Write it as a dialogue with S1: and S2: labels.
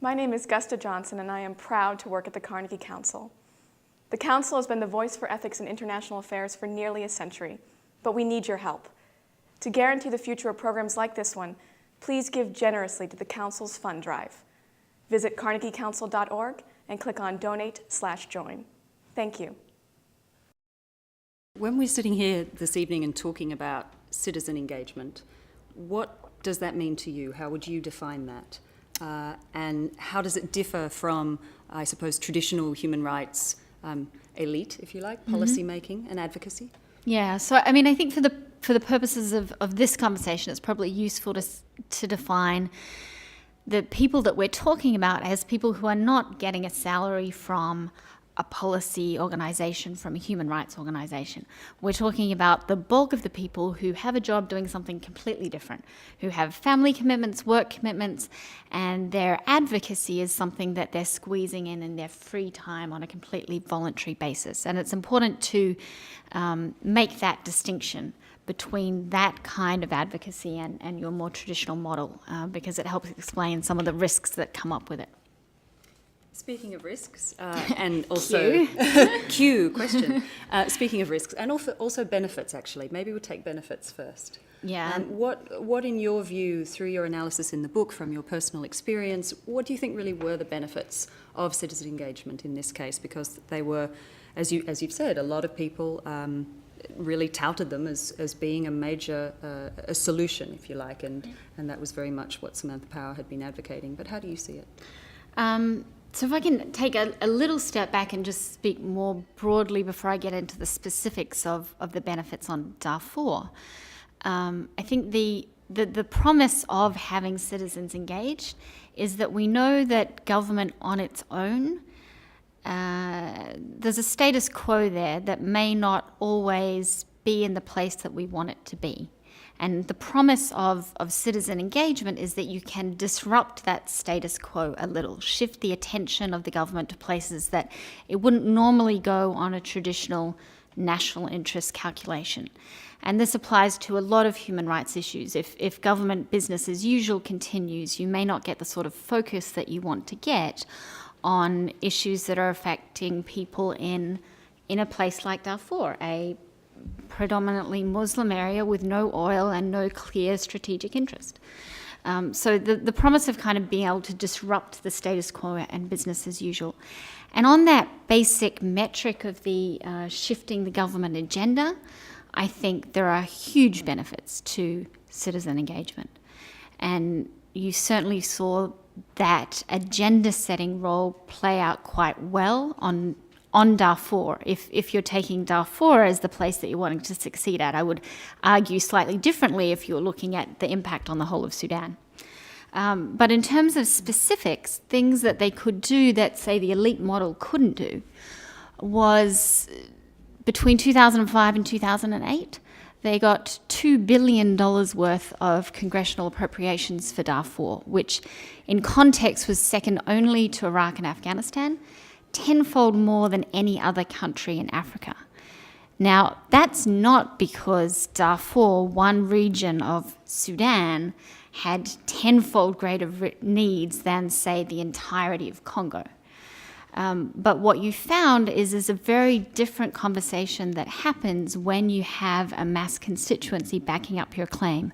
S1: My name is Gusta Johnson, and I am proud to work at the Carnegie Council. The Council has been the voice for ethics in international affairs for nearly a century, but we need your help. To guarantee the future of programs like this one, please give generously to the Council's fund drive. Visit carnegiecouncil.org and click on Donate/Join. Thank you.
S2: When we're sitting here this evening and talking about citizen engagement, what does that mean to you? How would you define that? And how does it differ from, I suppose, traditional human rights elite, if you like, policy making and advocacy?
S3: Yeah, so I mean, I think for the purposes of this conversation, it's probably useful to define the people that we're talking about as people who are not getting a salary from a policy organization, from a human rights organization. We're talking about the bulk of the people who have a job doing something completely different, who have family commitments, work commitments, and their advocacy is something that they're squeezing in their free time on a completely voluntary basis. And it's important to make that distinction between that kind of advocacy and your more traditional model, because it helps explain some of the risks that come up with it.
S2: Speaking of risks, and also Q question. Speaking of risks, and also benefits. Actually, maybe we'll take benefits first.
S3: Yeah.
S2: What, in your view, through your analysis in the book, from your personal experience, what do you think really were the benefits of citizen engagement in this case? Because they were, as you've said, a lot of people really touted them as being a major a solution, if you like, and that was very much what Samantha Power had been advocating. But how do you see it?
S3: So if I can take a little step back and just speak more broadly before I get into the specifics of the benefits on Darfur, I think the promise of having citizens engaged is that we know that government on its own, there's a status quo there that may not always be in the place that we want it to be. And the promise of citizen engagement is that you can disrupt that status quo a little, shift the attention of the government to places that it wouldn't normally go on a traditional national interest calculation. And this applies to a lot of human rights issues. If government business as usual continues, you may not get the sort of focus that you want to get on issues that are affecting people in a place like Darfur, a predominantly Muslim area with no oil and no clear strategic interest. So the promise of kind of being able to disrupt the status quo and business as usual. And on that basic metric of the shifting the government agenda, I think there are huge benefits to citizen engagement. And you certainly saw that agenda-setting role play out quite well on Darfur. If you're taking Darfur as the place that you're wanting to succeed at, I would argue slightly differently if you're looking at the impact on the whole of Sudan. But in terms of specifics, things that they could do that, say, the elite model couldn't do was between 2005 and 2008, they got $2 billion worth of congressional appropriations for Darfur, which in context was second only to Iraq and Afghanistan, tenfold more than any other country in Africa. Now, that's not because Darfur, one region of Sudan, had tenfold greater needs than, say, the entirety of Congo. But what you found is there's a very different conversation that happens when you have a mass constituency backing up your claim.